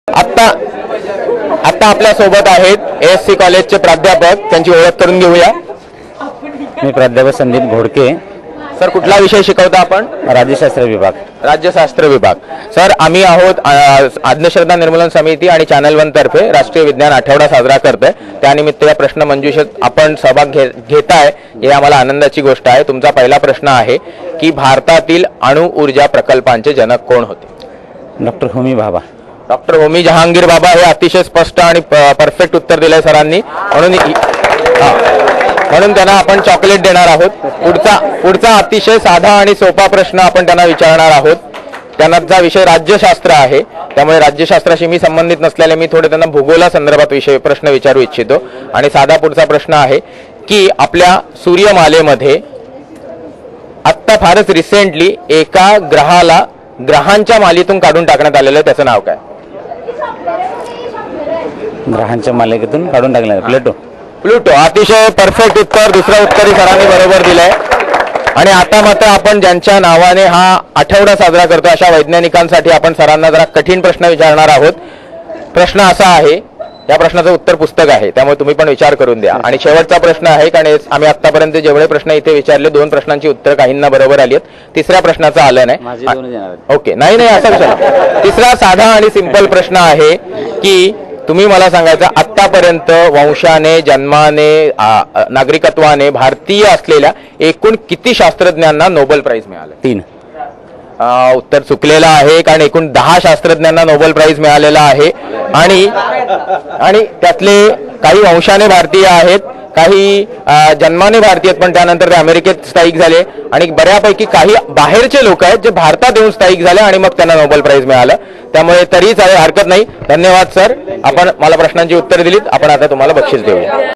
आता आता आपल्या सोबत आहेत एससी कॉलेजचे प्राध्यापक, त्यांची ओळख करून घेऊया। मी प्राध्यापक संदीप घोडके। सर, कुठला विषय शिकवता आपण? राज्यशास्त्र विभाग। राज्यशास्त्र विभाग। सर, आम्ही आहोत अंधश्रद्धा निर्मूलन समिती आणि चॅनल वन तर्फे राष्ट्रीय विज्ञान आठवडा साजरा करतोय। त्यानिमित्त या प्रश्न मंजुषेत आपण सहभाग घेताय, हे आम्हाला आनंदाची गोष्ट आहे। तुमचा पहिला प्रश्न आहे की भारतातील अणु ऊर्जा प्रकल्पांचे जनक कोण होते? डॉक्टर होमी भाभा। डॉक्टर होमी जहांगीर भाभा हे अतिशय स्पष्ट आणि परफेक्ट उत्तर दिलंय सरांनी, म्हणून त्यांना आपण चॉकलेट देणार आहोत। पुढचा अतिशय साधा आणि सोपा प्रश्न आपण त्यांना विचारणार आहोत। त्यांचा विषय राज्यशास्त्र आहे, त्यामुळे राज्यशास्त्राशी मी संबंधित नसल्याने मी थोडे त्यांना भूगोला संदर्भात प्रश्न विचारू इच्छितो। आणि साधा पुढचा प्रश्न आहे की आपल्या सूर्यमालेमध्ये आत्ता फारच रिसेंटली एका ग्रहाला ग्रहांच्या मालेतून काढून टाकण्यात आलेलं आहे, त्याचं नाव काय? ग्रहांच्या मालिकेतून काढून टाकले प्लूटो। प्लूटो, अतिशय परफेक्ट उत्तर। दुसरं उत्तरही सरांनी बरोबर दिलंय। आणि आता मात्र आपण ज्यांच्या नावाने हा आठवडा साजरा करतो अशा वैज्ञानिकांसाठी आपण सरांना जरा कठीण प्रश्न विचारणार आहोत। प्रश्न असा आहे, या प्रश्नाचं उत्तर पुस्तक आहे, त्यामुळे तुम्ही पण विचार करून द्या। आणि शेवटचा प्रश्न आहे, कारण आम्ही आतापर्यंत जेवढे प्रश्न इथे विचारले 2 प्रश्नांची उत्तर काहींना बरोबर आली आहेत, तिसऱ्या प्रश्नाचं आलं नाही। ओके, नाही असं कशाला। तिसरा साधा आणि सिंपल प्रश्न आहे की तुम्ही मला सांगायचं, आतापर्यंत वंशाने, जन्माने, नागरिकत्वाने भारतीय असलेल्या एकूण किती शास्त्रज्ञांना नोबेल प्राइज मिळालं? 3। उत्तर चुकलेलं आहे, कारण एकूण 10 शास्त्रज्ञांना नोबेल प्राइज मिळालेला आहे। आणि त्यातले काही वंशाने भारतीय आहेत, काही जन्माने भारतीय आहेत, पण त्यानंतर ते अमेरिकेत स्थायिक झाले। आणि बऱ्यापैकी काही बाहेरचे लोक आहेत जे भारतात येऊन स्थायिक झाले आणि मग त्यांना नोबेल प्राइज मिळालं। त्यामुळे तरी हरकत नाही। धन्यवाद सर, आपण मला प्रश्नांची उत्तरे दिलीत। आपण आता तुम्हाला बक्षीस देऊया।